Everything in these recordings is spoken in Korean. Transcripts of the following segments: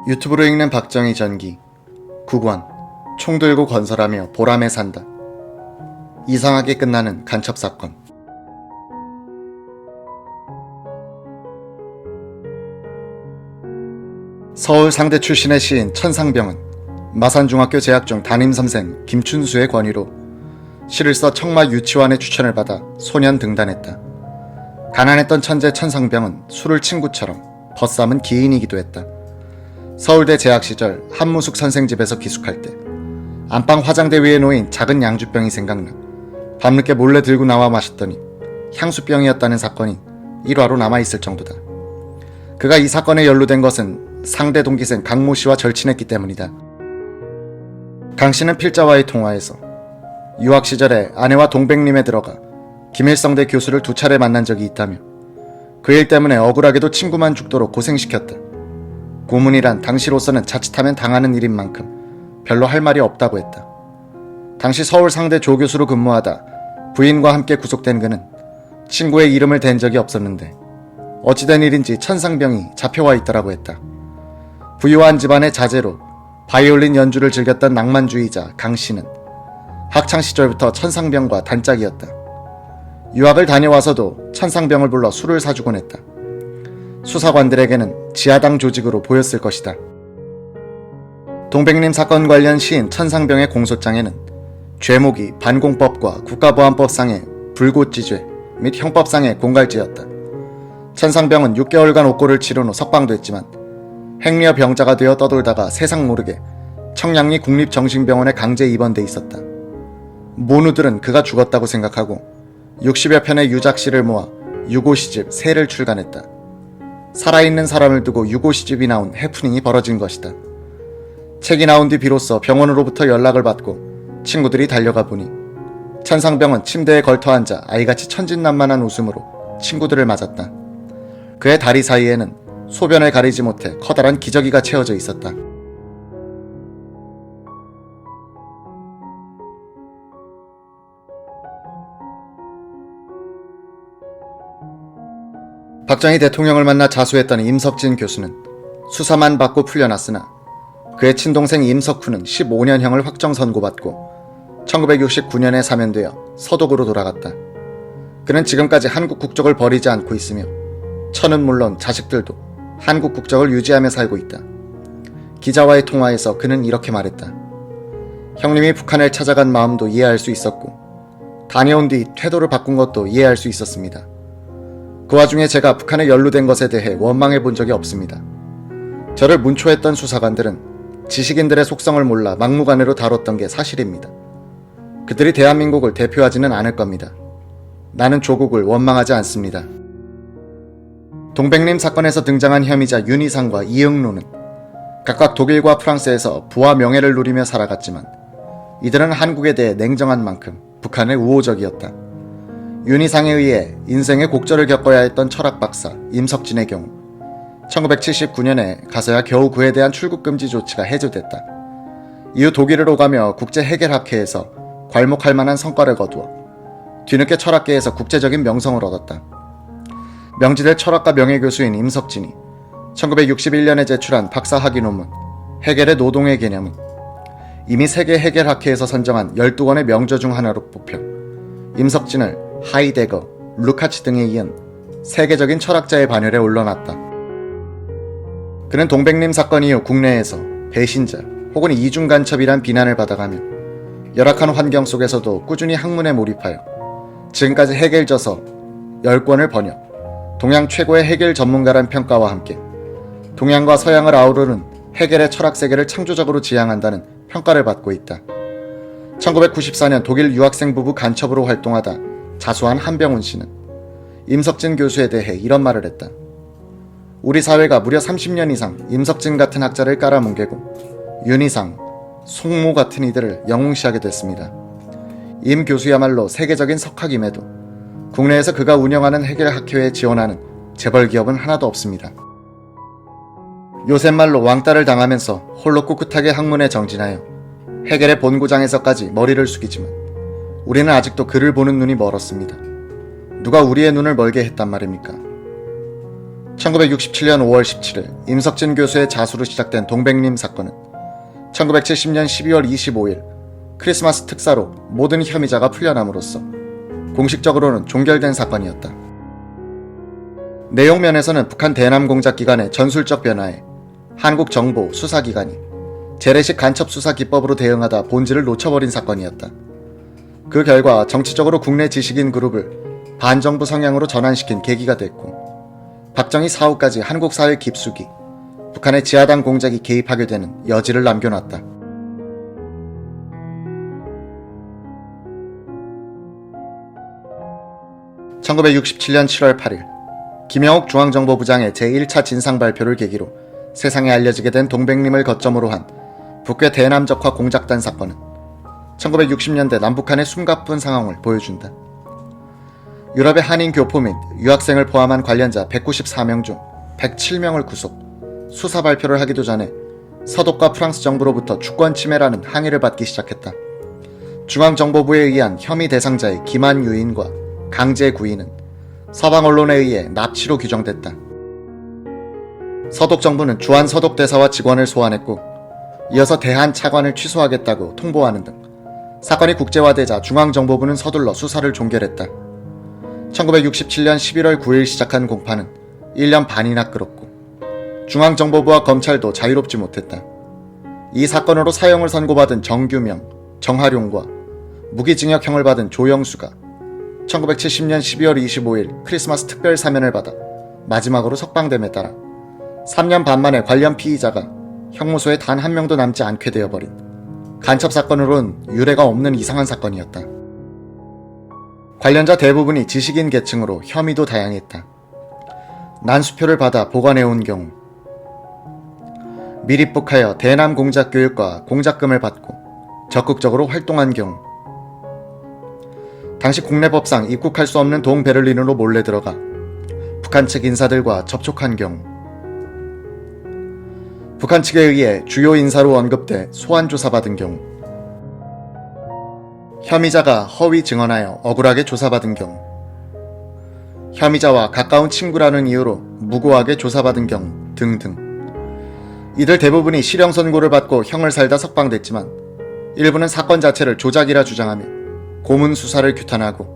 유튜브로 읽는 박정희 전기 9권 총 들고 건설하며 보람에 산다. 이상하게 끝나는 간첩사건. 서울 상대 출신의 시인 천상병은 마산중학교 재학 중 담임선생 김춘수의 권유로 시를 써 청마 유치원의 추천을 받아 소년 등단했다. 가난했던 천재 천상병은 술을 친구처럼 벗삼은 기인이기도 했다. 서울대 재학 시절 한무숙 선생 집에서 기숙할 때 안방 화장대 위에 놓인 작은 양주병이 생각나 밤늦게 몰래 들고 나와 마셨더니 향수병이었다는 사건이 일화로 남아있을 정도다. 그가 이 사건에 연루된 것은 상대 동기생 강모 씨와 절친했기 때문이다. 강 씨는 필자와의 통화에서 유학 시절에 아내와 동백림에 들어가 김일성대 교수를 2차례 만난 적이 있다며 그 일 때문에 억울하게도 친구만 죽도록 고생시켰다. 고문이란 당시로서는 자칫하면 당하는 일인 만큼 별로 할 말이 없다고 했다. 당시 서울 상대 조교수로 근무하다 부인과 함께 구속된 그는 친구의 이름을 댄 적이 없었는데 어찌된 일인지 천상병이 잡혀와 있더라고 했다. 부유한 집안의 자제로 바이올린 연주를 즐겼던 낭만주의자 강 씨는 학창시절부터 천상병과 단짝이었다. 유학을 다녀와서도 천상병을 불러 술을 사주곤 했다. 수사관들에게는 지하당 조직으로 보였을 것이다. 동백림 사건 관련 시인 천상병의 공소장에는 죄목이 반공법과 국가보안법상의 불고지죄 및 형법상의 공갈죄였다. 천상병은 6개월간 옥고를 치른 후 석방됐지만 행리어 병자가 되어 떠돌다가 세상 모르게 청량리 국립정신병원에 강제 입원돼 있었다. 모누들은 그가 죽었다고 생각하고 60여 편의 유작시를 모아 유고시집 3를 출간했다. 살아있는 사람을 두고 유고시집이 나온 해프닝이 벌어진 것이다. 책이 나온 뒤 비로소 병원으로부터 연락을 받고 친구들이 달려가 보니 천상병은 침대에 걸터앉아 아이같이 천진난만한 웃음으로 친구들을 맞았다. 그의 다리 사이에는 소변을 가리지 못해 커다란 기저귀가 채워져 있었다. 박정희 대통령을 만나 자수했던 임석진 교수는 수사만 받고 풀려났으나 그의 친동생 임석훈은 15년형을 확정 선고받고 1969년에 사면되어 서독으로 돌아갔다. 그는 지금까지 한국 국적을 버리지 않고 있으며 천은 물론 자식들도 한국 국적을 유지하며 살고 있다. 기자와의 통화에서 그는 이렇게 말했다. 형님이 북한을 찾아간 마음도 이해할 수 있었고 다녀온 뒤 태도를 바꾼 것도 이해할 수 있었습니다. 그 와중에 제가 북한에 연루된 것에 대해 원망해 본 적이 없습니다. 저를 문초했던 수사관들은 지식인들의 속성을 몰라 막무가내로 다뤘던 게 사실입니다. 그들이 대한민국을 대표하지는 않을 겁니다. 나는 조국을 원망하지 않습니다. 동백림 사건에서 등장한 혐의자 윤희상과 이응로는 각각 독일과 프랑스에서 부와 명예를 누리며 살아갔지만 이들은 한국에 대해 냉정한 만큼 북한에 우호적이었다. 윤희상에 의해 인생의 곡절을 겪어야 했던 철학 박사 임석진의 경우 1979년에 가서야 겨우 그에 대한 출국 금지 조치가 해제됐다. 이후 독일을 오가며 국제해결학회에서 괄목할 만한 성과를 거두어 뒤늦게 철학계에서 국제적인 명성을 얻었다. 명지대 철학과 명예교수인 임석진이 1961년에 제출한 박사학위 논문 해겔의 노동의 개념은 이미 세계 해결학회에서 선정한 12권의 명저 중 하나로 뽑혀 임석진을 하이데거, 루카치 등에 이은 세계적인 철학자의 반열에 올려놨다. 그는 동백림 사건 이후 국내에서 배신자 혹은 이중간첩이란 비난을 받아가며 열악한 환경 속에서도 꾸준히 학문에 몰입하여 지금까지 해겔저서 10권을 번역, 동양 최고의 해겔 전문가란 평가와 함께 동양과 서양을 아우르는 해겔의 철학세계를 창조적으로 지향한다는 평가를 받고 있다. 1994년 독일 유학생 부부 간첩으로 활동하다 자수한 한병훈 씨는 임석진 교수에 대해 이런 말을 했다. 우리 사회가 무려 30년 이상 임석진 같은 학자를 깔아뭉개고 윤희상, 송모 같은 이들을 영웅시하게 됐습니다. 임 교수야말로 세계적인 석학임에도 국내에서 그가 운영하는 해결학회에 지원하는 재벌 기업은 하나도 없습니다. 요새 말로 왕따를 당하면서 홀로 꿋꿋하게 학문에 정진하여 해겔의 본고장에서까지 머리를 숙이지만 우리는 아직도 그를 보는 눈이 멀었습니다. 누가 우리의 눈을 멀게 했단 말입니까? 1967년 5월 17일 임석진 교수의 자수로 시작된 동백림 사건은 1970년 12월 25일 크리스마스 특사로 모든 혐의자가 풀려남으로써 공식적으로는 종결된 사건이었다. 내용 면에서는 북한 대남 공작 기간의 전술적 변화에 한국 정보 수사기관이 재래식 간첩 수사 기법으로 대응하다 본질을 놓쳐버린 사건이었다. 그 결과 정치적으로 국내 지식인 그룹을 반정부 성향으로 전환시킨 계기가 됐고, 박정희 사후까지 한국 사회 깊숙이 북한의 지하당 공작이 개입하게 되는 여지를 남겨놨다. (1967년 7월 8일) 김영욱 중앙정보부장의 제1차 진상 발표를 계기로 세상에 알려지게 된 동백림을 거점으로 한 북괴 대남적화 공작단 사건은 1960년대 남북한의 숨가쁜 상황을 보여준다. 유럽의 한인 교포 및 유학생을 포함한 관련자 194명 중 107명을 구속, 수사 발표를 하기도 전에 서독과 프랑스 정부로부터 주권 침해라는 항의를 받기 시작했다. 중앙정보부에 의한 혐의 대상자의 기만 유인과 강제 구인은 서방 언론에 의해 납치로 규정됐다. 서독 정부는 주한 서독 대사와 직원을 소환했고, 이어서 대한 차관을 취소하겠다고 통보하는 등 사건이 국제화되자 중앙정보부는 서둘러 수사를 종결했다. 1967년 11월 9일 시작한 공판은 1년 반이나 끌었고, 중앙정보부와 검찰도 자유롭지 못했다. 이 사건으로 사형을 선고받은 정규명, 정하룡과 무기징역형을 받은 조영수가 1970년 12월 25일 크리스마스 특별 사면을 받아 마지막으로 석방됨에 따라 3년 반 만에 관련 피의자가 형무소에 단 한 명도 남지 않게 되어버린 간첩 사건으로는 유례가 없는 이상한 사건이었다. 관련자 대부분이 지식인 계층으로 혐의도 다양했다. 난수표를 받아 보관해온 경우, 미립북하여 대남 공작 교육과 공작금을 받고 적극적으로 활동한 경우, 당시 국내 법상 입국할 수 없는 동베를린으로 몰래 들어가 북한 측 인사들과 접촉한 경우, 북한 측에 의해 주요 인사로 언급돼 소환 조사받은 경우, 혐의자가 허위 증언하여 억울하게 조사받은 경우, 혐의자와 가까운 친구라는 이유로 무고하게 조사받은 경우 등등. 이들 대부분이 실형 선고를 받고 형을 살다 석방됐지만, 일부는 사건 자체를 조작이라 주장하며 고문 수사를 규탄하고,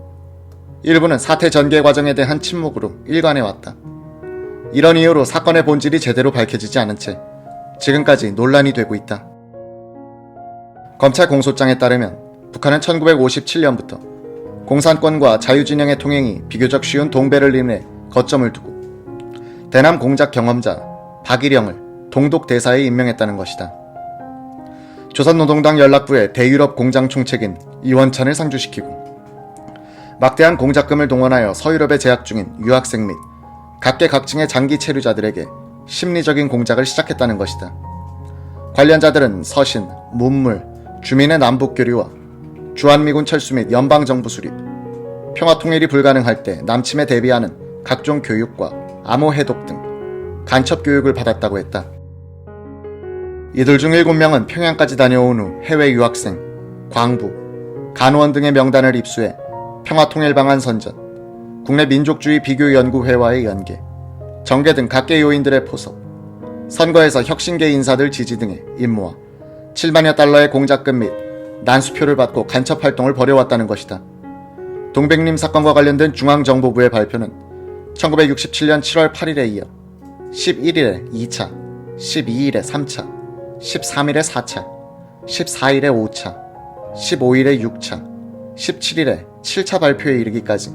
일부는 사태 전개 과정에 대한 침묵으로 일관해왔다. 이런 이유로 사건의 본질이 제대로 밝혀지지 않은 채 지금까지 논란이 되고 있다. 검찰 공소장에 따르면 북한은 1957년부터 공산권과 자유진영의 통행이 비교적 쉬운 동베를린에 거점을 두고 대남 공작 경험자 박일영을 동독대사에 임명했다는 것이다. 조선노동당 연락부에 대유럽 공장 총책인 이원찬을 상주시키고, 막대한 공작금을 동원하여 서유럽에 재학 중인 유학생 및 각계각층의 장기 체류자들에게 심리적인 공작을 시작했다는 것이다. 관련자들은 서신, 문물, 주민의 남북교류와 주한미군 철수 및 연방정부 수립, 평화통일이 불가능할 때 남침에 대비하는 각종 교육과 암호 해독 등 간첩 교육을 받았다고 했다. 이들 중 7명은 평양까지 다녀온 후 해외 유학생, 광부, 간호원 등의 명단을 입수해 평화통일방안 선전, 국내 민족주의 비교연구회와의 연계, 정계 등 각계 요인들의 포섭, 선거에서 혁신계 인사들 지지 등의 임무와 7만여 달러의 공작금 및 난수표를 받고 간첩 활동을 벌여왔다는 것이다. 동백림 사건과 관련된 중앙정보부의 발표는 1967년 7월 8일에 이어 11일에 2차, 12일에 3차, 13일에 4차, 14일에 5차, 15일에 6차, 17일에 7차 발표에 이르기까지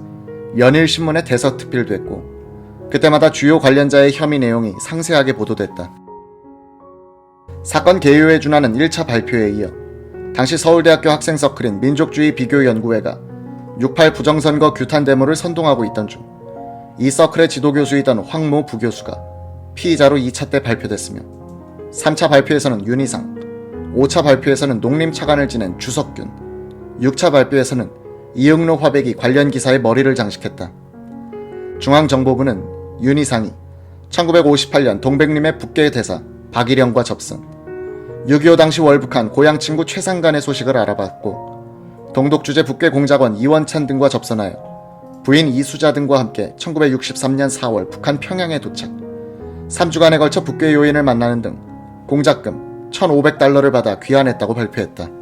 연일 신문에 대서특필됐고, 그때마다 주요 관련자의 혐의 내용이 상세하게 보도됐다. 사건 개요에 준하는 1차 발표에 이어 당시 서울대학교 학생서클인 민족주의 비교연구회가 6.8 부정선거 규탄 데모를 선동하고 있던 중 이 서클의 지도교수이던 황모 부교수가 피의자로 2차 때 발표됐으며, 3차 발표에서는 윤희상, 5차 발표에서는 농림차관을 지낸 주석균, 6차 발표에서는 이응로 화백이 관련 기사에 머리를 장식했다. 중앙정보부는 윤희상이 1958년 동백림의 북계 대사 박일영과 접선, 6.25 당시 월북한 고향 친구 최상간의 소식을 알아봤고, 동독주재 북계 공작원 이원찬 등과 접선하여 부인 이수자 등과 함께 1963년 4월 북한 평양에 도착, 3주간에 걸쳐 북괴 요인을 만나는 등 공작금 1,500달러를 받아 귀환했다고 발표했다.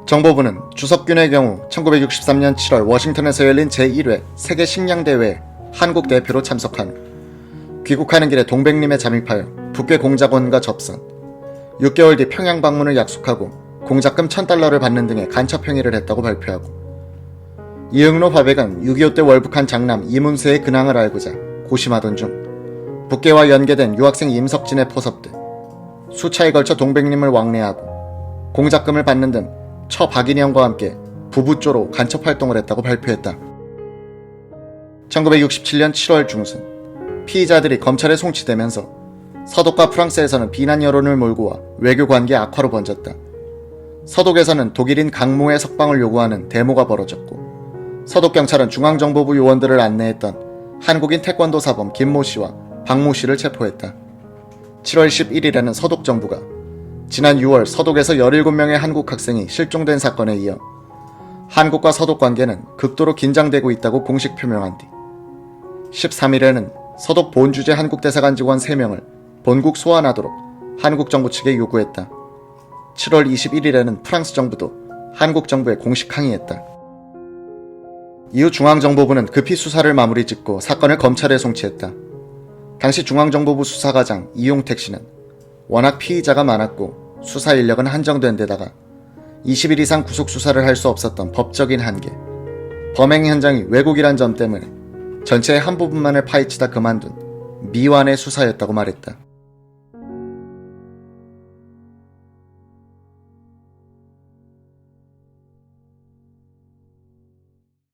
정보부는 주석균의 경우 1963년 7월 워싱턴에서 열린 제1회 세계 식량대회에 한국 대표로 참석한 후 귀국하는 길에 동백림에 잠입하여 북괴 공작원과 접선, 6개월 뒤 평양 방문을 약속하고 공작금 1,000달러를 받는 등의 간첩 행위를 했다고 발표하고, 이응로 화백은 6.25 때 월북한 장남 이문세의 근황을 알고자 고심하던 중 북괴와 연계된 유학생 임석진의 포섭 등 수차에 걸쳐 동백림을 왕래하고 공작금을 받는 등 처 박인영과 함께 부부조로 간첩 활동을 했다고 발표했다. 1967년 7월 중순 피의자들이 검찰에 송치되면서 서독과 프랑스에서는 비난 여론을 몰고 와 외교 관계 악화로 번졌다. 서독에서는 독일인 강모의 석방을 요구하는 데모가 벌어졌고, 서독경찰은 중앙정보부 요원들을 안내했던 한국인 태권도 사범 김모 씨와 박모 씨를 체포했다. 7월 11일에는 서독 정부가 지난 6월 서독에서 17명의 한국 학생이 실종된 사건에 이어 한국과 서독 관계는 극도로 긴장되고 있다고 공식 표명한 뒤 13일에는 서독 본주재 한국대사관 직원 3명을 본국 소환하도록 한국 정부 측에 요구했다. 7월 21일에는 프랑스 정부도 한국 정부에 공식 항의했다. 이후 중앙정보부는 급히 수사를 마무리 짓고 사건을 검찰에 송치했다. 당시 중앙정보부 수사과장 이용택 씨는 워낙 피의자가 많았고 수사 인력은 한정된 데다가 20일 이상 구속 수사를 할 수 없었던 법적인 한계, 범행 현장이 외국이란 점 때문에 전체의 한 부분만을 파헤치다 그만둔 미완의 수사였다고 말했다.